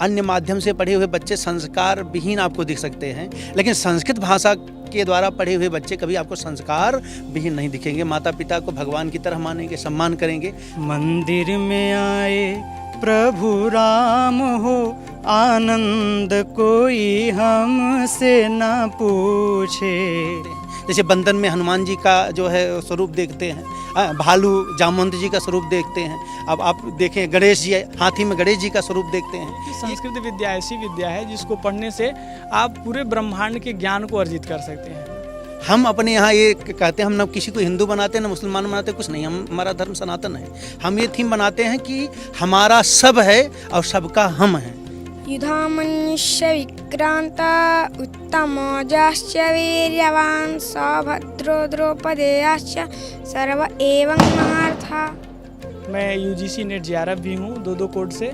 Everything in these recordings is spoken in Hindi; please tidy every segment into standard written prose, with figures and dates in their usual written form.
अन्य माध्यम से पढ़े हुए बच्चे संस्कार विहीन आपको दिख सकते हैं, लेकिन संस्कृत भाषा के द्वारा पढ़े हुए बच्चे कभी आपको संस्कार विहीन नहीं दिखेंगे। माता पिता को भगवान की तरह मानेंगे, सम्मान करेंगे। मंदिर में आए प्रभु राम हो, आनंद कोई हमसे न पूछे। जैसे बंधन में हनुमान जी का जो है स्वरूप देखते हैं, भालू जामवंत जी का स्वरूप देखते हैं। अब आप देखें गणेश जी, हाथी में गणेश जी का स्वरूप देखते हैं। संस्कृत विद्या ऐसी विद्या है जिसको पढ़ने से आप पूरे ब्रह्मांड के ज्ञान को अर्जित कर सकते हैं। हम अपने यहाँ ये कहते हैं, हम ना किसी को हिंदू बनाते हैं ना मुसलमान बनाते, कुछ नहीं। हमारा धर्म सनातन है। हम ये थीम बनाते हैं कि हमारा सब है और सबका हम है। युधामन्युष्य विक्रांता उत्तमोजाश्च वीर्यवान् सौभद्रो द्रौपदेयाश्च सर्व एवं महार्था। मैं यूजीसी नेट JRF भी हूँ 2 कोड से,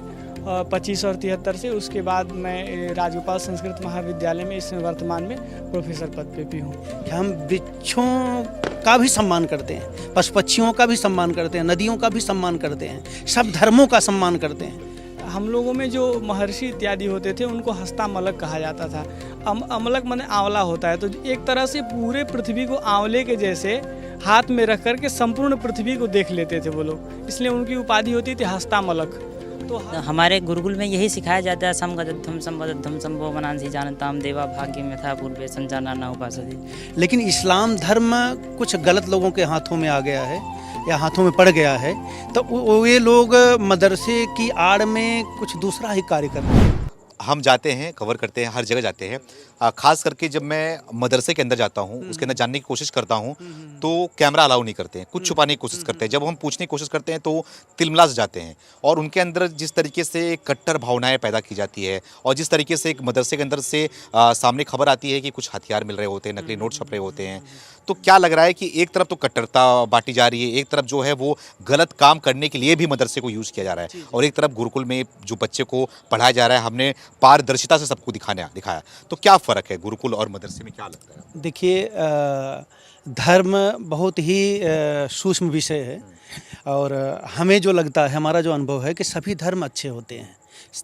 25 और 73 से। उसके बाद मैं राजगोपाल संस्कृत महाविद्यालय में इस वर्तमान में प्रोफेसर पद पे भी हूँ। हम वृक्षों का भी सम्मान करते हैं, पशु पक्षियों का भी सम्मान करते हैं, नदियों का भी सम्मान करते हैं, सब धर्मों का सम्मान करते हैं। हम लोगों में जो महर्षि इत्यादि होते थे उनको हस्तामलक कहा जाता था। अमलक माने आंवला होता है, तो एक तरह से पूरे पृथ्वी को आंवले के जैसे हाथ में रख करके संपूर्ण पृथ्वी को देख लेते थे वो लोग, इसलिए उनकी उपाधि होती थी हस्तामलक। तो हमारे गुरुकुल में यही सिखाया जाता है, समगद्धम संवद्धम संभो मनांसी जानताम देवा भाग्य में था पूर्वे संचाना न उपासति। लेकिन इस्लाम धर्म कुछ गलत लोगों के हाथों में आ गया है या हाथों में पड़ गया है, तो वे लोग मदरसे की आड़ में कुछ दूसरा ही कार्य कर रहे हैं। हम जाते हैं, कवर करते हैं, हर जगह जाते हैं। खास करके जब मैं मदरसे के अंदर जाता हूँ, उसके अंदर जानने की कोशिश करता हूँ, तो कैमरा अलाउ नहीं करते हैं, कुछ छुपाने की कोशिश करते हैं। जब हम पूछने की कोशिश करते हैं तो तिलमिला जाते हैं। और उनके अंदर जिस तरीके से कट्टर भावनाएं पैदा की जाती है और जिस तरीके से एक मदरसे के अंदर से सामने खबर आती है कि कुछ हथियार मिल रहे होते हैं, नकली नोट छप रहे होते हैं, तो क्या लग रहा है कि एक तरफ तो कट्टरता बांटी जा रही है, एक तरफ जो है वो गलत काम करने के लिए भी मदरसे को यूज़ किया जा रहा है, और एक तरफ गुरुकुल में जो बच्चे को पढ़ाया जा रहा है हमने पारदर्शिता से सबको दिखाया। तो क्या फ़र्क है गुरुकुल और मदरसे में, क्या लगता है? देखिए, धर्म बहुत ही सूक्ष्म विषय है, और हमें जो लगता है, हमारा जो अनुभव है कि सभी धर्म अच्छे होते हैं।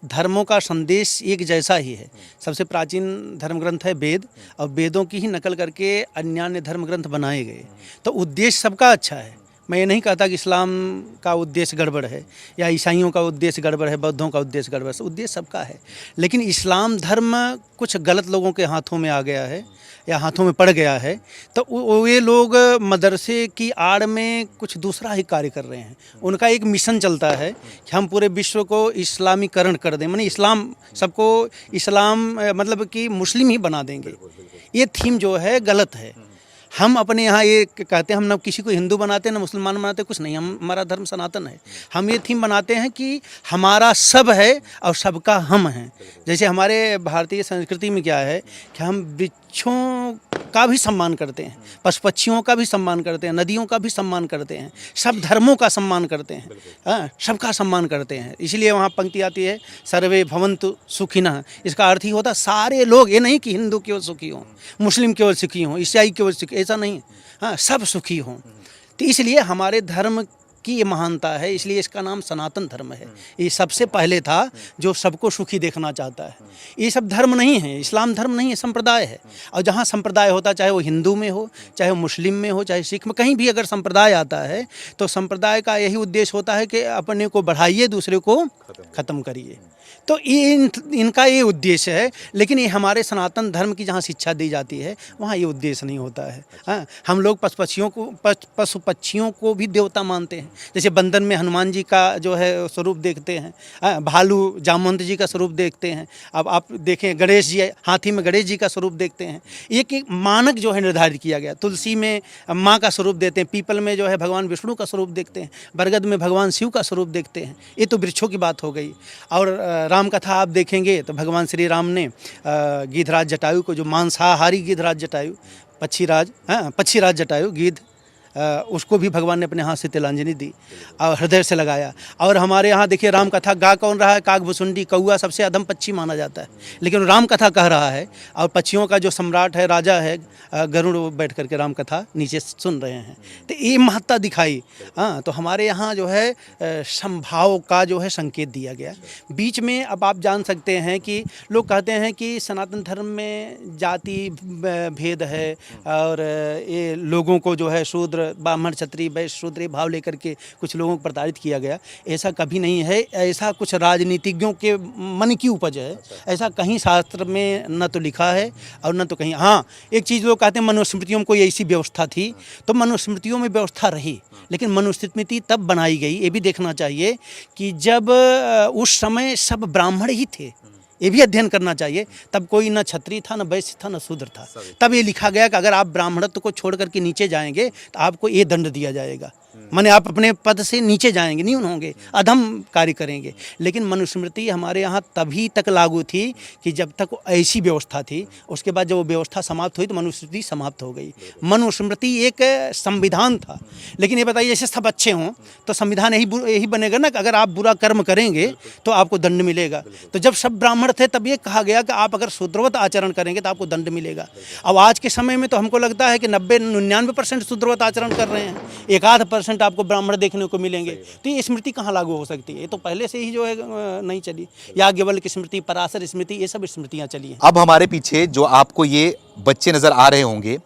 धर्मों का संदेश एक जैसा ही है। सबसे प्राचीन धर्म ग्रंथ है वेद, और वेदों की ही नकल करके अन्य धर्म ग्रंथ बनाए गए। तो उद्देश्य सबका अच्छा है। मैं ये नहीं कहता कि इस्लाम का उद्देश्य गड़बड़ है या ईसाइयों का उद्देश्य गड़बड़ है, बौद्धों का उद्देश्य गड़बड़ है, उद्देश्य सबका है। लेकिन इस्लाम धर्म कुछ गलत लोगों के हाथों में आ गया है या हाथों में पड़ गया है, तो वे लोग मदरसे की आड़ में कुछ दूसरा ही कार्य कर रहे हैं। उनका एक मिशन चलता है कि हम पूरे विश्व को इस्लामीकरण कर दें, माने इस्लाम, सबको इस्लाम मतलब कि मुस्लिम ही बना देंगे। ये थीम जो है गलत है। हम अपने यहाँ ये कहते हैं, हम ना किसी को हिंदू बनाते हैं ना मुसलमान बनाते, कुछ नहीं। हमारा धर्म सनातन है। हम ये थीम बनाते हैं कि हमारा सब है और सबका हम है। जैसे हमारे भारतीय संस्कृति में क्या है कि हम वृक्षों का भी सम्मान करते हैं, पशु पक्षियों का भी सम्मान करते हैं, नदियों का भी सम्मान करते हैं, सब धर्मों का सम्मान करते हैं, सबका सम्मान करते हैं। इसलिए वहाँ पंक्ति आती है, सर्वे भवन्तु सुखिनः। इसका अर्थ ही होता है सारे लोग, ये नहीं कि हिंदू केवल सुखी हों, मुस्लिम केवल सुखी हों, ईसाई केवल सुखी, ऐसा नहीं। हाँ, सब सुखी हों। तो इसलिए हमारे धर्म की ये महानता है, इसलिए इसका नाम सनातन धर्म है। ये सबसे पहले था जो सबको सुखी देखना चाहता है। ये सब धर्म नहीं है, इस्लाम धर्म नहीं है, संप्रदाय है। और जहाँ संप्रदाय होता, चाहे वो हिंदू में हो, चाहे वो मुस्लिम में हो, चाहे सिख में, कहीं भी अगर संप्रदाय आता है तो संप्रदाय का यही उद्देश्य होता है कि अपने को बढ़ाइए, दूसरे को ख़त्म करिए। तो इनका ये उद्देश्य है। लेकिन ये हमारे सनातन धर्म की जहाँ शिक्षा दी जाती है वहाँ ये उद्देश्य नहीं होता है। हाँ, हम लोग पशु पक्षियों को भी देवता मानते हैं। जैसे बंधन में हनुमान जी का जो है स्वरूप देखते हैं, भालू जामवंत जी का स्वरूप देखते हैं। अब आप देखें गणेश जी, हाथी में गणेश जी का स्वरूप देखते हैं। एक मानक जो है निर्धारित किया गया। तुलसी में माँ का स्वरूप देते हैं, पीपल में जो है भगवान विष्णु का स्वरूप देखते हैं, बरगद में भगवान शिव का स्वरूप देखते हैं। ये तो वृक्षों की बात हो गई। और राम कथा आप देखेंगे तो भगवान श्री राम ने गिद्धराज जटायु को, जो मांसाहारी गिद्धराज जटायु, पक्षीराज जटायु, गिद्ध उसको भी भगवान ने अपने हाथ से तिलांजलि दी और हृदय से लगाया। और हमारे यहाँ देखिए राम कथा गा कौन रहा है? काग भुसुंडी कौआ सबसे अधम पक्षी माना जाता है, लेकिन राम कथा कह रहा है। और पक्षियों का जो सम्राट है, राजा है गरुड़, वो बैठ करके राम कथा नीचे सुन रहे हैं। तो ये महत्ता दिखाई। हाँ, तो हमारे यहाँ जो है समभाव का जो है संकेत दिया गया। बीच में अब आप जान सकते हैं कि लोग कहते हैं कि सनातन धर्म में जाति भेद है और ये लोगों को जो है शूद्र, ब्राह्मण, क्षत्रिय, वैश्य, शूद्र भाव लेकर के कुछ लोगों को प्रताड़ित किया गया। ऐसा कभी नहीं है। ऐसा कुछ राजनीतिज्ञों के मन की उपज है। ऐसा कहीं शास्त्र में न तो लिखा है और न तो कहीं। हाँ, एक चीज़ लोग कहते हैं मनुस्मृतियों में कोई ऐसी व्यवस्था थी, तो मनुस्मृतियों में व्यवस्था रही, लेकिन मनुस्मृति तब बनाई गई, ये भी देखना चाहिए कि जब उस समय सब ब्राह्मण ही थे। ये भी अध्ययन करना चाहिए। तब कोई न क्षत्रिय था, न वैश्य था, न शूद्र था। तब ये लिखा गया कि अगर आप ब्राह्मणत्व को छोड़ करके नीचे जाएंगे तो आपको ये दंड दिया जाएगा। माने आप अपने पद से नीचे जाएंगे, न्यून होंगे, अधम कार्य करेंगे। लेकिन मनुस्मृति हमारे यहाँ तभी तक लागू थी कि जब तक ऐसी व्यवस्था थी। उसके बाद जब वो व्यवस्था समाप्त हुई तो मनुस्मृति समाप्त हो गई। मनुस्मृति एक संविधान था। लेकिन ये बताइए, जैसे सब अच्छे हों तो संविधान यही बनेगा ना कि अगर आप बुरा कर्म करेंगे तो आपको दंड मिलेगा। तो जब सब ब्राह्मण थे तब ये कहा गया कि आप अगर शूद्रवत आचरण करेंगे तो आपको दंड मिलेगा। अब आज के समय में तो हमको लगता है कि 90-99% शूद्रवत आचरण कर रहे हैं, 1-8% आपको ब्राह्मण देखने को मिलेंगे। तो ये स्मृति कहाँ लागू हो सकती है? ये तो पहले से ही जो है नहीं चली। याज्ञवल्क्य स्मृति, पराशर स्मृति, ये सब स्मृतियाँ चली हैं। अब हमारे पीछे जो आपको ये बच्चे नज़र आ रहे होंगे,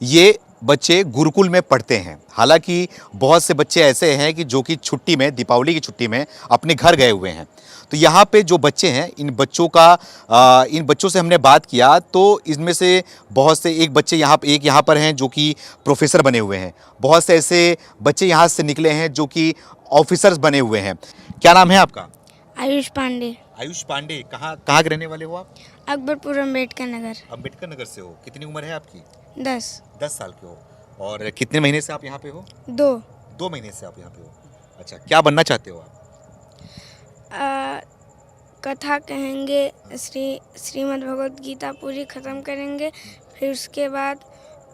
ये बच्चे गुरुकुल में पढ़ते हैं। हालांकि बहुत से बच्चे ऐसे हैं कि जो कि छुट्टी में, दीपावली की छुट्टी में अपने घर गए हुए हैं। तो यहाँ पे जो बच्चे हैं, इन बच्चों से हमने बात किया तो इनमें से बहुत से एक यहाँ पर हैं जो कि प्रोफेसर बने हुए हैं। बहुत से ऐसे बच्चे यहाँ से निकले हैं जो कि ऑफिसर्स बने हुए हैं। क्या नाम है आपका? आयुष पांडे। आयुष पांडे। कहाँ के रहने वाले हो आप? अकबरपुर अम्बेडकर नगर। अम्बेडकर नगर से हो। कितनी उम्र है आपकी? 10 साल के हो। और कितने महीने से आप यहाँ पे हो? 2 महीने से आप यहाँ पे हो। अच्छा, क्या बनना चाहते हो आप? कथा कहेंगे, श्रीमद् भगवत गीता पूरी ख़त्म करेंगे, फिर उसके बाद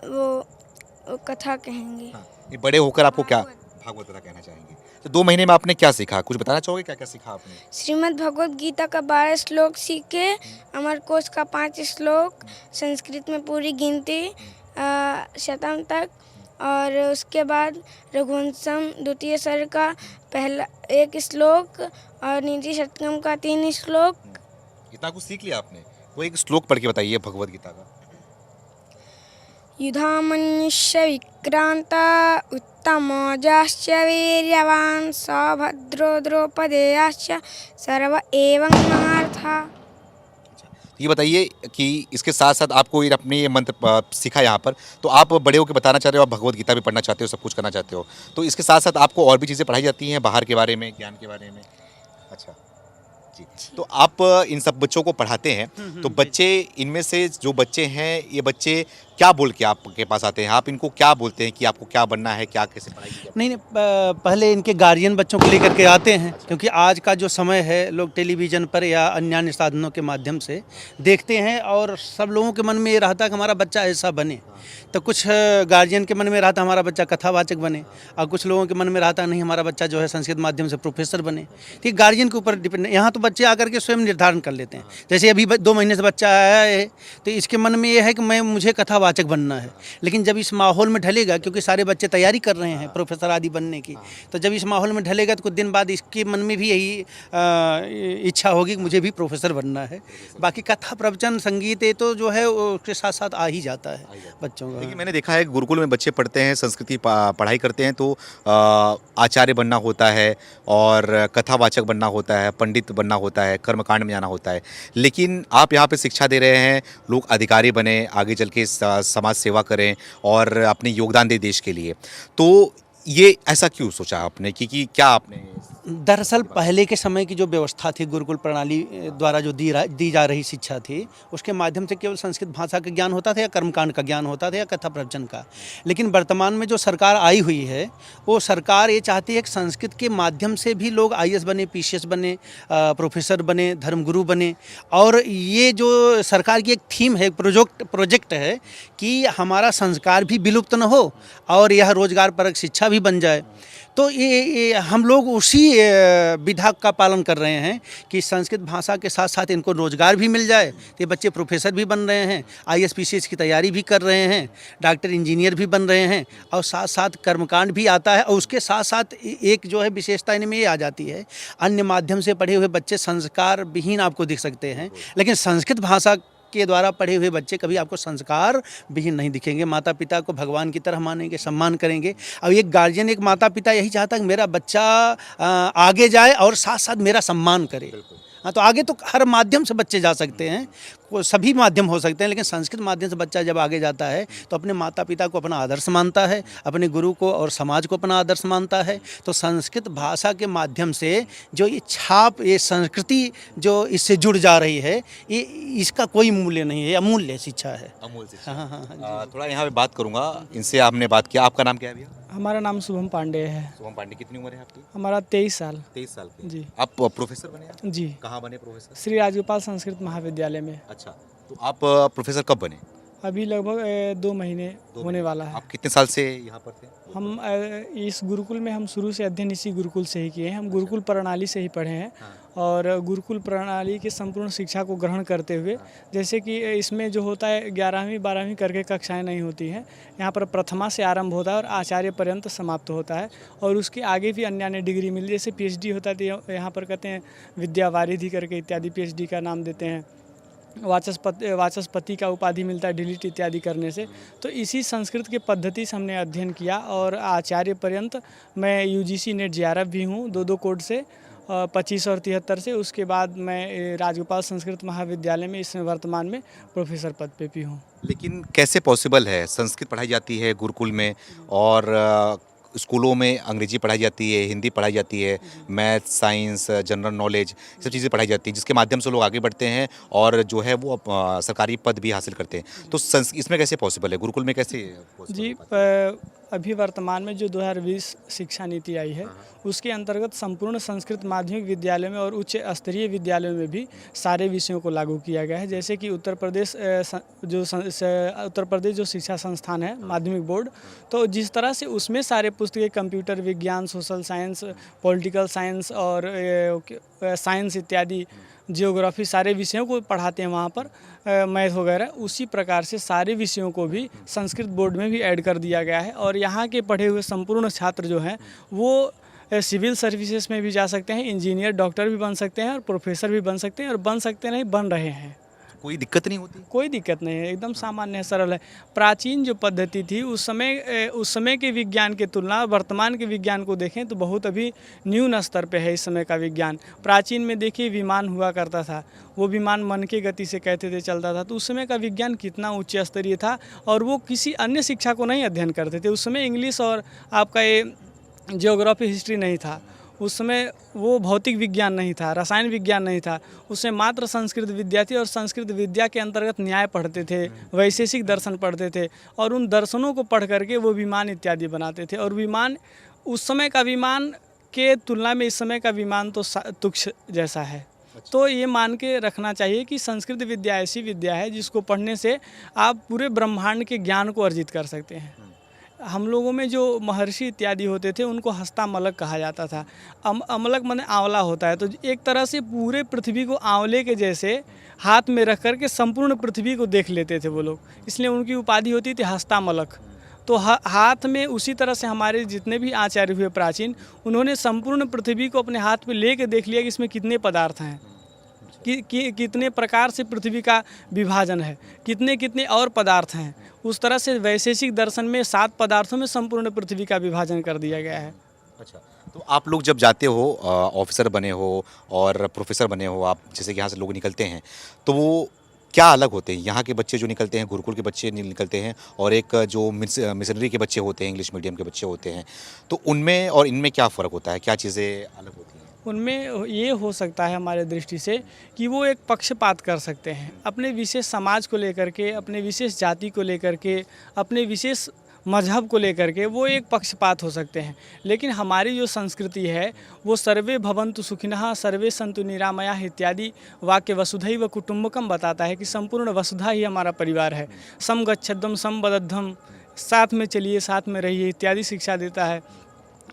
वो कथा कहेंगे। हाँ, ये बड़े होकर आपको क्या भागवत कथा कहना चाहेंगे? तो 2 महीने में आपने क्या सीखा? कुछ बताना चाहोगे? क्या क्या सीखा आपने? श्रीमद् भगवत गीता का 12 श्लोक सीखे, अमरकोश का 5 श्लोक, संस्कृत में पूरी गिनती शतम तक, और उसके बाद रघुवंशम द्वितीय सर्ग का पहला 1 श्लोक और नीति शतकम का 3 श्लोक। इतना कुछ सीख लिया आपने? वो एक श्लोक पढ़ के बताइए भगवत गीता का। युधामन्युष्य विक्रांता उत्तमोजाश्च वीर्यवान् सभद्रो द्रौपदेयाश्च सर्व एवं महार्था। ये बताइए कि इसके साथ साथ आपको ये अपने ये मंत्र सीखा यहाँ पर, तो आप बड़े होकर बताना चाहते हो, आप भगवत गीता भी पढ़ना चाहते हो, सब कुछ करना चाहते हो, तो इसके साथ साथ आपको और भी चीज़ें पढ़ाई जाती हैं बाहर के बारे में, ज्ञान के बारे में? अच्छा जी। तो आप इन सब बच्चों को पढ़ाते हैं, तो बच्चे, इनमें से जो बच्चे हैं, ये बच्चे क्या बोल के आपके पास आते हैं? आप इनको क्या बोलते हैं कि आपको क्या बनना है, क्या कैसे पढ़ाई की? नहीं, पहले इनके गार्जियन बच्चों को लेकर के आते हैं, क्योंकि आज का जो समय है लोग टेलीविज़न पर या अन्य साधनों के माध्यम से देखते हैं और सब लोगों के मन में ये रहता है कि हमारा बच्चा ऐसा बने। तो कुछ गार्जियन के मन में रहता हमारा बच्चा कथावाचक बने, और कुछ लोगों के मन में रहता नहीं हमारा बच्चा जो है संस्कृत माध्यम से प्रोफेसर बने। ठीक, गार्जियन के ऊपर डिपेंड। यहाँ तो बच्चे आकर के स्वयं निर्धारण कर लेते हैं। जैसे अभी 2 महीने से बच्चा आया है तो इसके मन में ये है कि मुझे कथावाचक बनना है। लेकिन जब इस माहौल में ढलेगा, क्योंकि सारे बच्चे तैयारी कर रहे हैं प्रोफेसर आदि बनने की, तो जब इस माहौल में ढलेगा तो कुछ दिन बाद इसके मन में भी यही इच्छा होगी कि मुझे भी प्रोफेसर बनना है। बाकी कथा, प्रवचन, संगीत ये तो जो है उसके साथ साथ आ ही जाता है बच्चों का। लेकिन मैंने देखा है गुरुकुल में बच्चे पढ़ते हैं, संस्कृति पढ़ाई करते हैं, तो आचार्य बनना होता है और कथावाचक बनना होता है, पंडित बनना होता है, कर्मकांड में जाना होता है। लेकिन आप यहाँ पे शिक्षा दे रहे हैं, लोग अधिकारी बने, आगे चल के समाज सेवा करें और अपने योगदान दे देश के लिए। तो ये ऐसा क्यों सोचा आपने कि क्या आपने? दरअसल पहले के समय की जो व्यवस्था थी गुरुकुल प्रणाली द्वारा जो दी जा रही शिक्षा थी, उसके माध्यम से केवल संस्कृत भाषा का ज्ञान होता था या कर्मकांड का ज्ञान होता था या कथा प्रवचन का। लेकिन वर्तमान में जो सरकार आई हुई है, वो सरकार ये चाहती है कि संस्कृत के माध्यम से भी लोग IAS बने, PCS बने, प्रोफेसर बने, धर्मगुरु बने। और ये जो सरकार की एक थीम है, प्रोजेक्ट है कि हमारा संस्कार भी विलुप्त न हो और यह रोजगार परक शिक्षा भी बन जाए। तो ये हम लोग उसी विधा का पालन कर रहे हैं कि संस्कृत भाषा के साथ साथ इनको रोजगार भी मिल जाए। तो ये बच्चे प्रोफेसर भी बन रहे हैं, IAS PCS की तैयारी भी कर रहे हैं, डॉक्टर इंजीनियर भी बन रहे हैं और साथ साथ कर्मकांड भी आता है। और उसके साथ साथ एक जो है विशेषता इनमें ये आ जाती है, अन्य माध्यम से पढ़े हुए बच्चे संस्कार विहीन आपको दिख सकते हैं, लेकिन संस्कृत भाषा के द्वारा पढ़े हुए बच्चे कभी आपको संस्कार विहीन नहीं दिखेंगे। माता पिता को भगवान की तरह मानेंगे, सम्मान करेंगे। अब एक गार्जियन, एक माता पिता यही चाहता है कि मेरा बच्चा आगे जाए और साथ साथ मेरा सम्मान करे। हाँ, तो आगे तो हर माध्यम से बच्चे जा सकते हैं, वो सभी माध्यम हो सकते हैं, लेकिन संस्कृत माध्यम से बच्चा जब आगे जाता है तो अपने माता पिता को अपना आदर्श मानता है, अपने गुरु को और समाज को अपना आदर्श मानता है। तो संस्कृत भाषा के माध्यम से जो ये छाप, ये संस्कृति जो इससे जुड़ जा रही है, ये इसका कोई मूल्य नहीं है, अमूल्य शिक्षा है। अमूल शिक्षा। हाँ हाँ हाँ जी। थोड़ा यहाँ पे बात करूँगा, इनसे आपने बात किया। आपका नाम क्या है भैया? हमारा नाम शुभम पांडे है। शुभम पांडे। कितनी उम्र है आपकी? हमारा 23 साल। 23 साल की। जी। आप प्रोफेसर बने आप? जी। कहाँ बने प्रोफेसर? श्री राजगोपाल संस्कृत महाविद्यालय में। अच्छा, तो आप प्रोफेसर कब बने? अभी लगभग 2 महीने होने वाला है। आप कितने साल से यहाँ पर थे? हम इस गुरुकुल में हम शुरू से अध्ययन इसी गुरुकुल से ही किए हैं। हम गुरुकुल प्रणाली से ही पढ़े हैं और गुरुकुल प्रणाली की संपूर्ण शिक्षा को ग्रहण करते हुए, जैसे कि इसमें जो होता है 11वीं 12वीं करके कक्षाएं नहीं होती हैं, यहाँ पर प्रथमा से आरंभ होता है और आचार्य पर्यंत समाप्त होता है। और उसके आगे भी अन्य अन्य डिग्री मिलती है, जैसे PhD होता है तो यहाँ पर कहते हैं विद्यावारिधि करके इत्यादि PhD का नाम देते हैं। वाचस्पति का उपाधि मिलता है DLIT इत्यादि करने से। तो इसी संस्कृत के पद्धति से हमने अध्ययन किया और आचार्य पर्यंत मैं UGC नेट JRF भी हूँ 2 कोड से, 25 और 73 से। उसके बाद मैं राजगोपाल संस्कृत महाविद्यालय में इस वर्तमान में प्रोफेसर पद पे भी हूँ। लेकिन कैसे पॉसिबल है? संस्कृत पढ़ाई जाती है गुरुकुल में और स्कूलों में अंग्रेजी पढ़ाई जाती है, हिंदी पढ़ाई जाती है, मैथ, साइंस, जनरल नॉलेज, सब चीज़ें पढ़ाई जाती हैं, जिसके माध्यम से लोग आगे बढ़ते हैं और जो है वो सरकारी पद भी हासिल करते हैं। तो इसमें कैसे पॉसिबल है? गुरुकुल में कैसे पॉसिबल जी, अभी वर्तमान में जो 2020 शिक्षा नीति आई है, उसके अंतर्गत संपूर्ण संस्कृत माध्यमिक विद्यालय में और उच्च स्तरीय विद्यालयों में भी सारे विषयों को लागू किया गया है। जैसे कि उत्तर प्रदेश जो शिक्षा संस्थान है, माध्यमिक बोर्ड, तो जिस तरह से उसमें सारे पुस्तकें कंप्यूटर विज्ञान, सोशल साइंस, पॉलिटिकल साइंस और साइंस इत्यादि, जियोग्राफी, सारे विषयों को पढ़ाते हैं वहाँ पर, मैथ वगैरह, उसी प्रकार से सारे विषयों को भी संस्कृत बोर्ड में भी ऐड कर दिया गया है। और यहाँ के पढ़े हुए संपूर्ण छात्र जो हैं वो सिविल सर्विसेज में भी जा सकते हैं, इंजीनियर, डॉक्टर भी बन सकते हैं और प्रोफेसर भी बन सकते हैं और बन सकते नहीं, बन रहे हैं। कोई दिक्कत नहीं होती? कोई दिक्कत नहीं है, एकदम सामान्य है, सरल है। प्राचीन जो पद्धति थी उस समय के विज्ञान के तुलना वर्तमान के विज्ञान को देखें तो बहुत अभी न्यून स्तर पे है इस समय का विज्ञान। प्राचीन में देखिए विमान हुआ करता था, वो विमान मन की गति से कहते थे चलता था, तो उस समय का विज्ञान कितना उच्च स्तरीय था और वो किसी अन्य शिक्षा को नहीं अध्ययन करते थे। उस समय इंग्लिश और आपका ये जियोग्राफी, हिस्ट्री नहीं था। उस समय वो भौतिक विज्ञान नहीं था, रसायन विज्ञान नहीं था। उसमें मात्र संस्कृत विद्या थी और संस्कृत विद्या के अंतर्गत न्याय पढ़ते थे, वैशेषिक दर्शन पढ़ते थे और उन दर्शनों को पढ़ करके वो विमान इत्यादि बनाते थे। और विमान, उस समय का विमान के तुलना में इस समय का विमान तो तुच्छ जैसा है। तो ये मान के रखना चाहिए कि संस्कृत विद्या ऐसी विद्या है जिसको पढ़ने से आप पूरे ब्रह्मांड के ज्ञान को अर्जित कर सकते हैं। हम लोगों में जो महर्षि इत्यादि होते थे उनको हस्तामलक कहा जाता था। अमलक माने आंवला होता है, तो एक तरह से पूरे पृथ्वी को आंवले के जैसे हाथ में रख करके संपूर्ण पृथ्वी को देख लेते थे वो लोग, इसलिए उनकी उपाधि होती थी हस्तामलक। तो हाथ में, उसी तरह से हमारे जितने भी आचार्य हुए प्राचीन, उन्होंने संपूर्ण पृथ्वी को अपने हाथ में लेके देख लिया कि इसमें कितने पदार्थ हैं, कितने प्रकार से पृथ्वी का विभाजन है, कितने और पदार्थ हैं। उस तरह से वैशेषिक दर्शन में 7 पदार्थों में संपूर्ण पृथ्वी का विभाजन कर दिया गया है। अच्छा, तो आप लोग जब जाते हो, ऑफिसर बने हो और प्रोफेसर बने हो आप, जैसे कि यहाँ से लोग निकलते हैं, तो वो क्या अलग होते हैं यहाँ के बच्चे जो निकलते हैं, गुरुकुल के बच्चे निकलते हैं, और एक जो मिशनरी के बच्चे होते हैं, इंग्लिश मीडियम के बच्चे होते हैं, तो उनमें और इनमें क्या फ़र्क होता है, क्या चीज़ें अलग होती हैं? उनमें ये हो सकता है हमारे दृष्टि से कि वो एक पक्षपात कर सकते हैं अपने विशेष समाज को लेकर के, अपने विशेष जाति को लेकर के, अपने विशेष मजहब को लेकर के वो एक पक्षपात हो सकते हैं। लेकिन हमारी जो संस्कृति है वो सर्वे भवन्तु सुखिनः सर्वे सन्तु निरामयाः इत्यादि वाक्य वसुधैव कुटुम्बकम बताता है कि संपूर्ण वसुधा ही हमारा परिवार है। सम गच्छध्वम सम बद्धम, साथ में चलिए, साथ में रहिए इत्यादि शिक्षा देता है।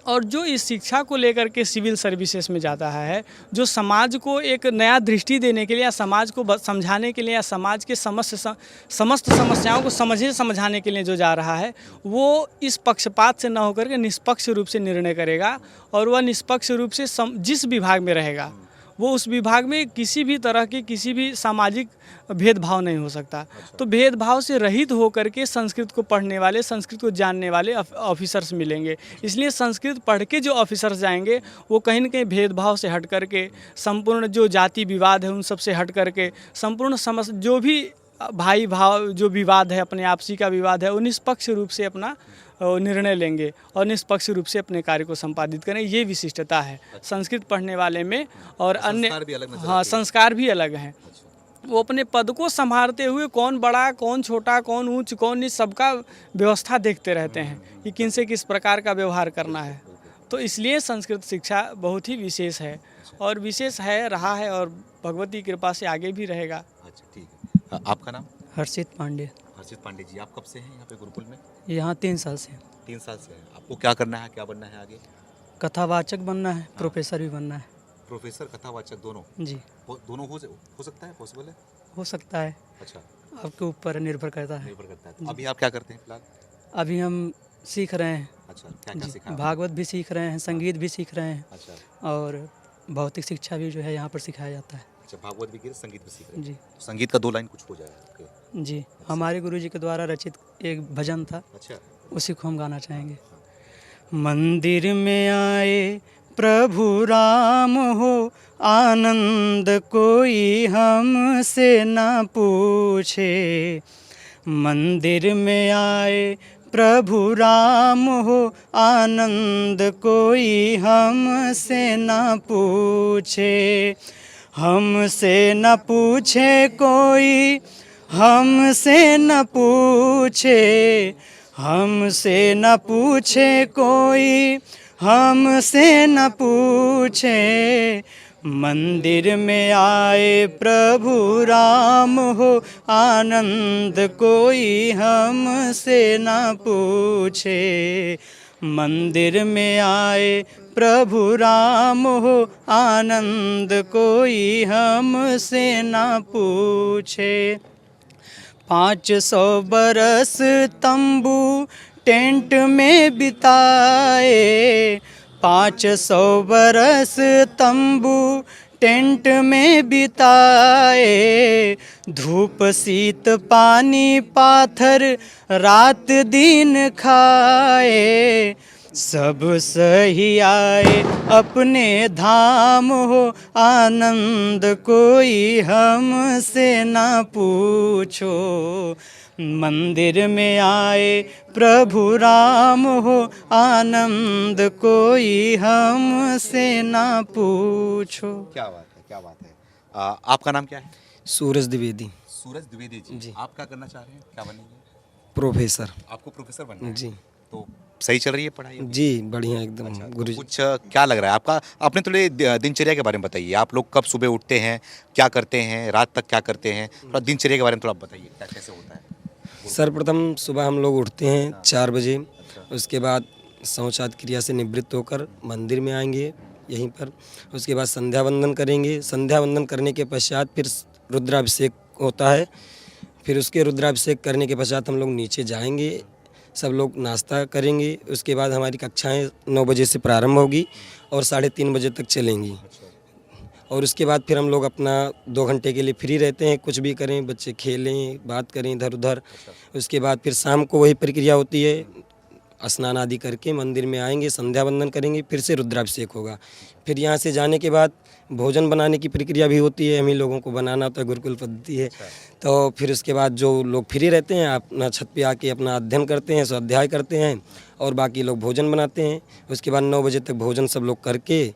और जो इस शिक्षा को लेकर के सिविल सर्विसेज में जाता है, जो समाज को एक नया दृष्टि देने के लिए या समाज को समझाने के लिए या समाज के समस्त समस्याओं को समझाने के लिए जो जा रहा है, वो इस पक्षपात से न होकर के निष्पक्ष रूप से निर्णय करेगा। और वह निष्पक्ष रूप से जिस विभाग में रहेगा वो उस विभाग में किसी भी तरह के किसी भी सामाजिक भेदभाव नहीं हो सकता। तो भेदभाव से रहित होकर के संस्कृत को पढ़ने वाले, संस्कृत को जानने वाले ऑफिसर्स मिलेंगे। इसलिए संस्कृत पढ़ के जो ऑफिसर्स जाएंगे वो कहीं न कहीं भेदभाव से हट करके, संपूर्ण जो जाति विवाद है उन सब से हट करके, संपूर्ण जो भी भाई भाव जो विवाद है, अपने आपसी का विवाद है, वो निष्पक्ष रूप से अपना निर्णय लेंगे और निष्पक्ष रूप से अपने कार्य को संपादित करें। ये विशिष्टता है संस्कृत पढ़ने वाले में। और अन्य संस्कार भी अलग हैं। वो अपने पद को संभालते हुए कौन बड़ा, कौन छोटा, कौन ऊंच, कौन नीच, सबका व्यवस्था देखते रहते हैं कि किन से किस प्रकार का व्यवहार करना है। तो इसलिए संस्कृत शिक्षा बहुत ही विशेष है और विशेष है, रहा है और भगवती कृपा से आगे भी रहेगा। अच्छा, ठीक है। आपका नाम? हर्षित पांडे। हर्षित पांडे जी, आप कब से हैं यहाँ पे गुरुकुल में? यहाँ 3 साल से। 3 साल से हैं। आपको क्या करना है, क्या बनना है आगे? कथावाचक बनना है, प्रोफेसर भी बनना है। प्रोफेसर, कथावाचक दोनों? जी। दोनों हो सकता है, पॉसिबल है? हो सकता है। अच्छा, आपके ऊपर निर्भर करता है। निर्भर करता है। तो अभी आप क्या करते हैं फिलहाल? अभी हम सीख रहे हैं। अच्छा, क्या सीखा? भागवत भी सीख रहे हैं, संगीत भी सीख रहे हैं। अच्छा। और भौतिक शिक्षा भी जो है यहाँ पर सिखाया जाता है। अच्छा, भागवत भी, संगीत भी सीख रहे हैं। जी। तो संगीत का 2 लाइन कुछ हो जाएगा आपके? जी। हमारे गुरुजी के द्वारा रचित एक भजन था। अच्छा। उसी को हम गाना चाहेंगे। मंदिर में आए प्रभु राम हो, आनंद कोई हमसे ना पूछे। मंदिर में आए प्रभु राम हो, आनंद कोई हमसे ना पूछे। हमसे न पूछे कोई, हमसे न पूछे, हमसे न पूछे कोई, हमसे न पूछे। मंदिर में आए प्रभु राम हो, आनंद कोई हमसे न पूछे। मंदिर में आए प्रभु राम हो, आनंद कोई हमसे न पूछे। 500 बरस तंबू टेंट में बिताए, 500 बरस तंबू टेंट में बिताए। धूप शीत पानी पाथर रात दिन खाए। सब सही आए अपने धाम हो, आनंद कोई हमसे ना पूछो। मंदिर में आए प्रभु राम हो, आनंद कोई हमसे ना पूछो। क्या बात है, क्या बात है। आपका नाम क्या है? सूरज द्विवेदी। सूरज द्विवेदी जी, जी। आप क्या करना चाह रहे हैं, क्या बनेंगे? प्रोफेसर। आपको प्रोफेसर बनना है? जी। तो सही चल रही है पढ़ाई? जी बढ़िया एकदम। अच्छा, तो गुरु कुछ क्या लग रहा है आपका? अपने थोड़े दिनचर्या के बारे में बताइए। आप लोग कब सुबह उठते हैं, क्या करते हैं, रात तक क्या करते हैं? थोड़ा दिनचर्या के बारे में थोड़ा बताइए, क्या कैसे होता है? सर्वप्रथम सुबह हम लोग उठते हैं 4 बजे। उसके बाद शौचाद क्रिया से निवृत्त होकर मंदिर में आएंगे यहीं पर। उसके बाद संध्या वंदन करेंगे। संध्या वंदन करने के पश्चात फिर रुद्राभिषेक होता है। फिर उसके रुद्राभिषेक करने के पश्चात हम लोग नीचे जाएंगे, सब लोग नाश्ता करेंगे। उसके बाद हमारी कक्षाएं 9 बजे से प्रारंभ होगी और 3:30 बजे तक चलेंगी। और उसके बाद फिर हम लोग अपना 2 घंटे के लिए फ्री रहते हैं, कुछ भी करें, बच्चे खेलें, बात करें इधर उधर। उसके बाद फिर शाम को वही प्रक्रिया होती है, स्नान आदि करके मंदिर में आएंगे, संध्या वंदन करेंगे, फिर से रुद्राभिषेक होगा। फिर यहाँ से जाने के बाद भोजन बनाने की प्रक्रिया भी होती है, हम ही लोगों को बनाना होता है, गुरुकुल पद्धति है। तो फिर उसके बाद जो लोग फ्री रहते हैं अपना छत पे आके अपना अध्ययन करते हैं, स्वाध्याय करते हैं, और बाकी लोग भोजन बनाते हैं। उसके बाद 9 बजे तक भोजन सब लोग करके,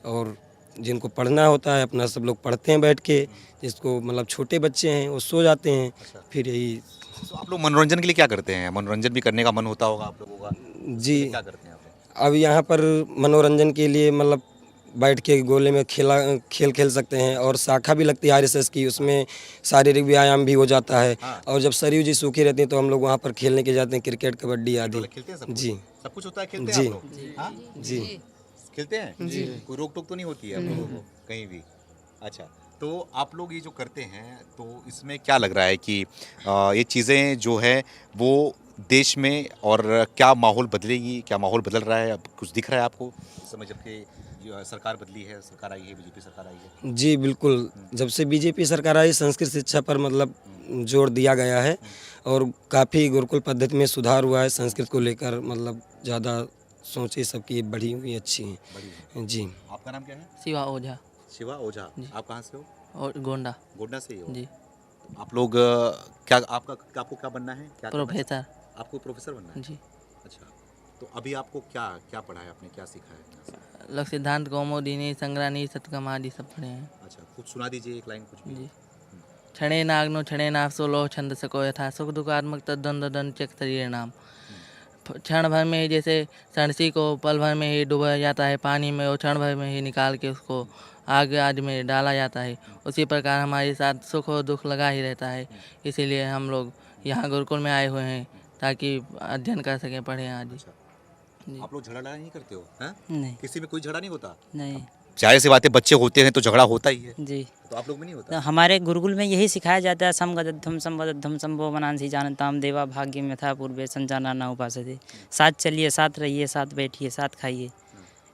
और जिनको पढ़ना होता है अपना सब लोग पढ़ते हैं बैठ के, जिसको मतलब छोटे बच्चे हैं वो सो जाते हैं। फिर यही तो आप लोग मनोरंजन के लिए क्या करते हैं? मनोरंजन भी करने का मन होता होगा आप लोगों का, जी। क्या करते हैं आप लोग? अब यहाँ पर मनोरंजन के लिए मतलब बैठ के गोले में खेल सकते हैं, और शाखा भी लगती है आरएसएस की, उसमें शारीरिक व्यायाम भी हो जाता है। और जब शरीर जी सूखी रहती है तो हम लोग वहाँ पर खेलने के जाते हैं, क्रिकेट, कबड्डी आदि। खेलते हैं सब कुछ? जी सब कुछ होता है, खेलते जी। हैं आप लोग? हाँ? जी खेलते हैं जी। कोई रोक टोक तो नहीं होती है आप लोगों को कहीं भी? अच्छा, तो आप लोग ये जो करते हैं तो इसमें क्या लग रहा है कि ये चीज़ें जो है वो देश में और क्या माहौल बदलेगी, क्या माहौल बदल रहा है? अब कुछ दिख रहा है आपको इस समय, जबकि जो सरकार बदली है, सरकार आई है, बीजेपी सरकार आई है? जी बिल्कुल, जब से बीजेपी सरकार आई संस्कृत शिक्षा पर मतलब जोर दिया गया है, और काफ़ी गुरुकुल पद्धति में सुधार हुआ है संस्कृत को लेकर, मतलब ज़्यादा सोचें सबकी बढ़ी हुई अच्छी हैं। जी। आपका नाम क्या है? शिवा ओझा शिवा ओझा। आप कहाँ से हो? और गोंडा गोड्डा से ही हो? जी। आप लोग क्या आपको क्या बनना है? क्या करना प्रोफेसर चाहते हैं? आपको प्रोफेसर बनना है? जी। अच्छा, तो अभी आपको क्या क्या पढ़ा है आपने, क्या सीखा है? लक्ष्य सिद्धांत कौमुदीनी संग्रानी सतकम आदि सब पढ़े हैं। अच्छा, कुछ सुना दीजिए एक लाइन कुछ भी। जी। क्षणे नाग्नो क्षणे नाभ सोलो छंद सको यथा सुख दुखात्मक तद्वंद दंड चक शरीर नाम। क्षण भर में ही जैसे सणसी को पल भर में ही डुबाया जाता है पानी में, और क्षण भर में ही निकाल के उसको आग आदि में डाला जाता है, उसी प्रकार हमारे साथ सुख और दुख लगा ही रहता है। इसीलिए हम लोग यहाँ गुरुकुल में आए हुए हैं ताकि अध्ययन कर सकें, पढ़ें आदि। आप लोग झगड़ा नहीं करते हो? हैं? नहीं किसी में कोई झगड़ा नहीं होता? नहीं जाहिर सी बात है, बच्चे होते हैं तो झगड़ा होता ही है, जी। तो आप लोग में नहीं तो होता? हमारे गुरुकुल में यही सिखाया जाता है, समगदद्धम संवदद्धम संभो मनांसी जानताम देवा भाग्य में था पूर्वे संजाना न उपासते। साथ चलिए, साथ रहिए, साथ बैठिए, साथ खाइए।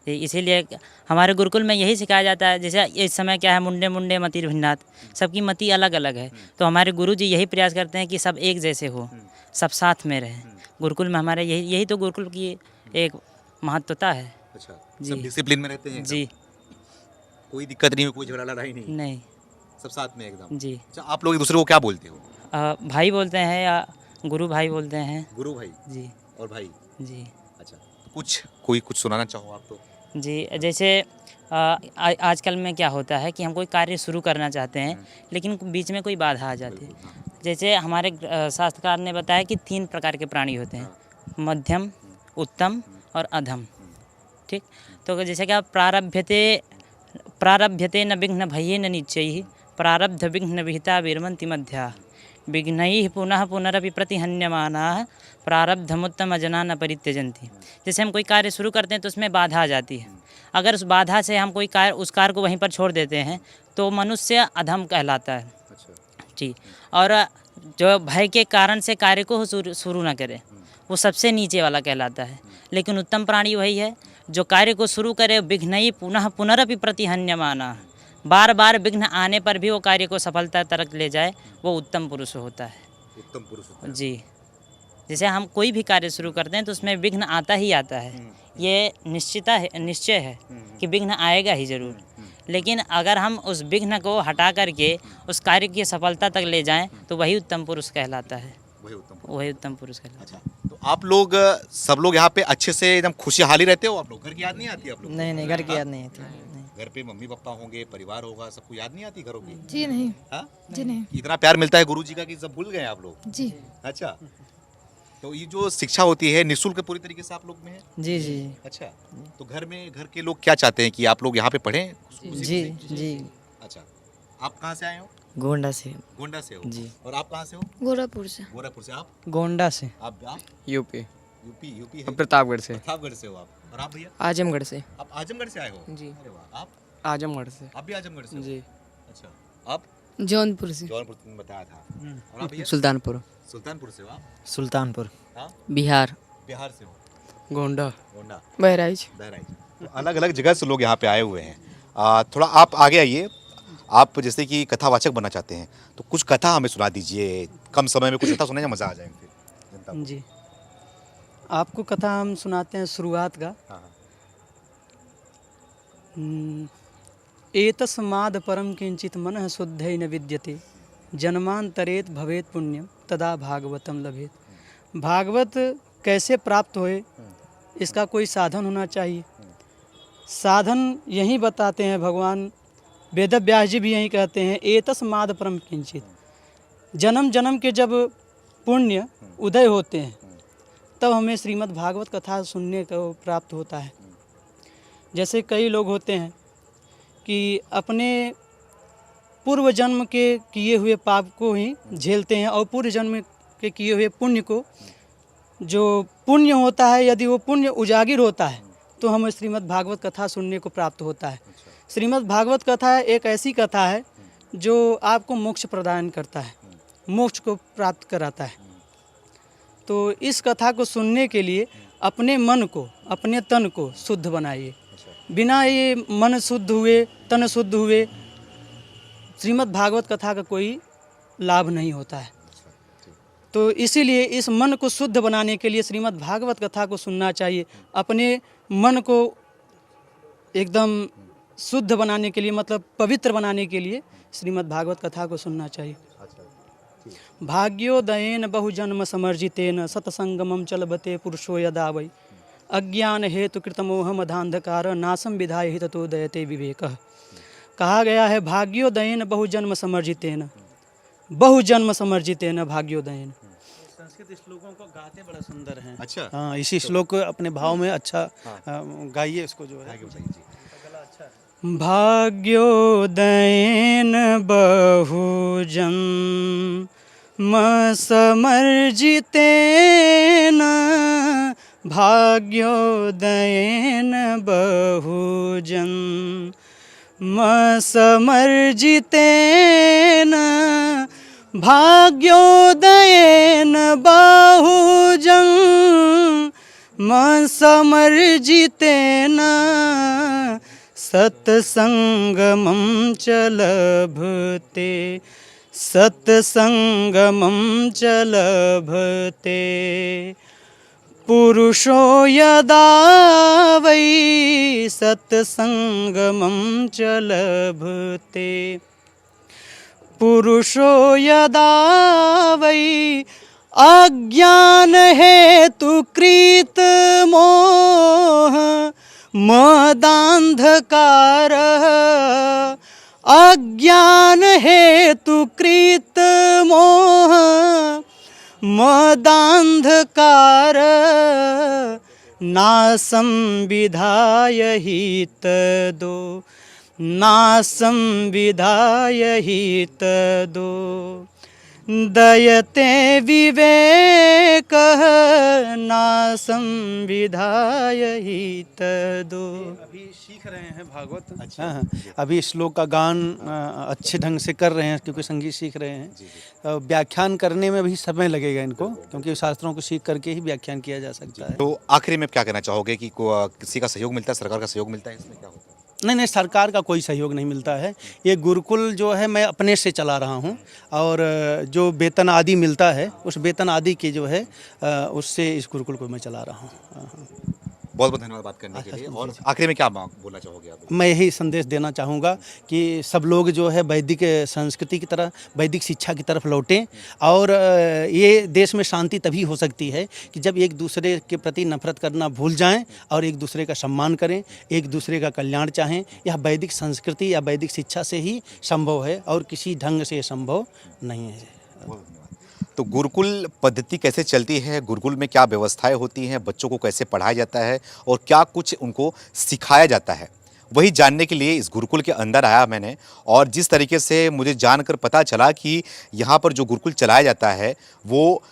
इसीलिए हमारे गुरुकुल में यही सिखाया जाता है। जैसे इस समय क्या है, मुंडे मुंडे मति भिन्नात, सबकी मति अलग अलग है, तो हमारे गुरु जी यही प्रयास करते हैं कि सब एक जैसे हो, सब साथ में रहें। गुरुकुल में हमारे यही तो गुरुकुल की एक महत्वता है। अच्छा, जी। सब डिसिप्लिन में रहते हैं एकदम? जी। कोई दिक्कत नहीं, कोई झगड़ा लड़ाई नहीं, नहीं। सब साथ में एकदम? जी। अच्छा, आप लोग एक दूसरे को क्या बोलते हो? भाई बोलते हैं या गुरु भाई बोलते हैं। गुरु भाई जी। और भाई? जी। अच्छा, कुछ सुनाना चाहो आप तो? जी, जैसे आजकल में क्या होता है कि हम कोई कार्य शुरू करना चाहते हैं, लेकिन बीच में कोई बाधा आ जाती है। जैसे हमारे शास्त्रकार ने बताया कि 3 प्रकार के प्राणी होते हैं, मध्यम, उत्तम और अधम। ठीक, तो जैसे क्या प्रारभ्यते न विघ्न भये न निश्चयैः प्रारब्ध विघ्न विहिता विरमन्ति मध्या विघ्नैः पुनः पुनरपि प्रतिहन्यमानाः प्रारब्धमुत्तम जना न परित्यजन्ति। जैसे हम कोई कार्य शुरू करते हैं तो उसमें बाधा आ जाती है, अगर उस बाधा से हम कोई कार्य उस कार्य को वहीं पर छोड़ देते हैं तो मनुष्य अधम कहलाता है। जी। और जो भय के कारण से कार्य को शुरू ना करे वो सबसे नीचे वाला कहलाता है। लेकिन उत्तम प्राणी वही है जो कार्य को शुरू करे, विघ्नई पुनः पुनरपि प्रतिहन्यमाना, बार बार विघ्न आने पर भी वो कार्य को सफलता तक ले जाए, वो उत्तम पुरुष होता है। उत्तम पुरुष होता है। जी। जैसे हम कोई भी कार्य शुरू करते हैं तो उसमें विघ्न आता ही आता है, ये निश्चय है कि विघ्न आएगा ही ज़रूर। लेकिन अगर हम उस विघ्न को हटा करके उस कार्य की सफलता तक ले जाएं तो वही उत्तम पुरुष कहलाता है। वही उत्तम पुरुष कहलाता है। अच्छा, तो आप लोग सब लोग यहाँ पे अच्छे से एकदम खुशहाली रहते हो? आप लोग घर की याद नहीं आती आप लोग? नहीं, घर की याद नहीं आती। घर पे मम्मी पापा होंगे, परिवार होगा, सबको याद नहीं आती घरों की? जी नहीं। हाँ? जी नहीं। इतना प्यार मिलता है गुरु जी का कि सब भूल गए आप लोग? जी। अच्छा, तो ये जो शिक्षा होती है निःशुल्क पूरी तरीके से आप लोग में है? जी जी अच्छा, तो घर के लोग क्या चाहते हैं कि आप लोग यहाँ पे पढ़ें? जी जी। अच्छा, आप कहाँ से आए हो? गोंडा से। गोंडा से हो? जी। और आप कहाँ से हो? गोरखपुर से। गोरखपुर से। आप? गोंडा से। आप यूपी। यूपी है? प्रतापगढ़ से। प्रतापगढ़ से हो आप? और आप भैया? आजमगढ़ से। आप आजमगढ़ से आए हो? जी। अरे वाह। आप? आजमगढ़ से। आप भी आजमगढ़ से हो? जी। अच्छा, आप? जौनपुर से। जौनपुर तुमने बताया था। और आप भैया? सुल्तानपुर। सुल्तानपुर से हो आप? सुल्तानपुर। हाँ? बिहार। बिहार से हो? गोंडा। गोंडा, बहराइच। बहराइच। तो अलग अलग जगह से लोग यहाँ पे आए हुए हैं। थोड़ा आप आगे आइए। आप जैसे कि कथावाचक बनना चाहते हैं तो कुछ कथा हमें सुना दीजिए, कम समय में कुछ कथा सुनाने में मज़ा आ जाए फिर जनता को। जी। आपको कथा हम सुनाते हैं शुरुआत का। एतस्माद् परम किंचित मनः शुद्धै न विद्यते जन्मांतरेत भवेत पुण्यम तदा भागवतम लभेत। भागवत कैसे प्राप्त होए, इसका कोई साधन होना चाहिए। साधन यही बताते हैं भगवान वेद व्यास जी भी यही कहते हैं, एतस्माद् परम किंचित। जन्म जन्म के जब पुण्य उदय होते हैं तब हमें श्रीमद् भागवत कथा सुनने को प्राप्त होता है। जैसे कई लोग होते हैं कि अपने पूर्व जन्म के किए हुए पाप को ही झेलते हैं और पूर्व जन्म के किए हुए पुण्य को, जो पुण्य होता है यदि वो पुण्य उजागिर होता है तो हमें श्रीमद् भागवत कथा सुनने को प्राप्त होता है। श्रीमद् भागवत कथा एक ऐसी कथा है जो आपको मोक्ष प्रदान करता है, मोक्ष को प्राप्त कराता है। तो इस कथा को सुनने के लिए अपने मन को, अपने तन को शुद्ध बनाइए। बिना ये मन शुद्ध हुए, तन शुद्ध हुए, श्रीमद् भागवत कथा का कोई लाभ नहीं होता है। तो इसीलिए इस मन को शुद्ध बनाने के लिए श्रीमद् भागवत कथा को सुनना चाहिए। अपने मन को एकदम शुद्ध बनाने के लिए, मतलब पवित्र बनाने के लिए श्रीमद् भागवत कथा को सुनना चाहिए। भाग्योदयेन बहुजन्म समर्जितेन सतसंगमम चलबते पुरुषो यदा वै अज्ञान हेतु कृतमोह मधांधकार नासम विधाय हिततो दयते विवेकः। कहा गया है भाग्योदयेन बहुजन्म समर्जितेन, बहुजन्म समर्जितेन भाग्योदयेन। संस्कृत श्लोकों को गाते बड़ा सुंदर हैं। अच्छा। हाँ, इसी श्लोक को अपने भाव में अच्छा गाइए इसको जो है। भाग्योदयेन बहुजन्म समर्जितेन भाग्योदयेन बहुजन्म समर्जितेन भाग्योदयेन बहुजन्म समर्जितेन सत्संगमं च लभते, सत्संगमं च लभते पुरुषो यदा वै सत्संगमं च लभते। पुरुषो यदा वै अज्ञान हेतु कृत मोह मदांधकार, अज्ञान हेतु कृत मोह मदांधकार नासं विधाय हितदो, नासं विधाय हितदो दयते विवेकः नासं विधाय हितदो। अभी सीख रहे हैं भागवत। अच्छा। हाँ, अभी श्लोक का गान अच्छे ढंग से कर रहे हैं क्योंकि संगीत सीख रहे हैं। व्याख्यान करने में भी समय लगेगा इनको, क्योंकि शास्त्रों को सीख करके ही व्याख्यान किया जा सकता है। तो आखिरी में क्या कहना चाहोगे कि किसी का सहयोग मिलता है, सरकार का सहयोग मिलता है, इसमें क्या होता है? नहीं, सरकार का कोई सहयोग नहीं मिलता है। ये गुरुकुल जो है मैं अपने से चला रहा हूँ और जो वेतन आदि मिलता है उस वेतन आदि के जो है उससे इस गुरुकुल को मैं चला रहा हूँ। बहुत बहुत धन्यवाद बात करने के लिए। और आखिरी में क्या बोलना चाहोगे आप? मैं यही संदेश देना चाहूँगा कि सब लोग जो है वैदिक संस्कृति की तरह, वैदिक शिक्षा की तरफ लौटें। और ये देश में शांति तभी हो सकती है कि जब एक दूसरे के प्रति नफरत करना भूल जाएं और एक दूसरे का सम्मान करें, एक दूसरे का कल्याण चाहें। यह वैदिक संस्कृति या वैदिक शिक्षा से ही संभव है और किसी ढंग से संभव नहीं है। तो गुरुकुल पद्धति कैसे चलती है, गुरुकुल में क्या व्यवस्थाएं होती हैं, बच्चों को कैसे पढ़ाया जाता है और क्या कुछ उनको सिखाया जाता है, वही जानने के लिए इस गुरुकुल के अंदर आया मैंने। और जिस तरीके से मुझे जानकर पता चला कि यहाँ पर जो गुरुकुल चलाया जाता है वो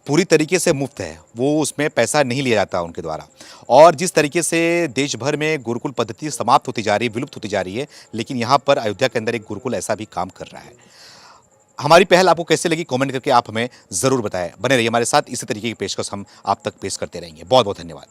पूरी तरीके से मुफ्त है, वो उसमें पैसा नहीं लिया जाता उनके द्वारा। और जिस तरीके से देश भर में गुरुकुल पद्धति समाप्त होती जा रही है, विलुप्त होती जा रही है, लेकिन यहाँ पर अयोध्या के अंदर एक गुरुकुल ऐसा भी काम कर रहा है। हमारी पहल आपको कैसे लगी, कमेंट करके आप हमें ज़रूर बताएं। बने रहिए हमारे साथ, इसी तरीके की पेशकश हम आप तक पेश करते रहेंगे। बहुत बहुत धन्यवाद।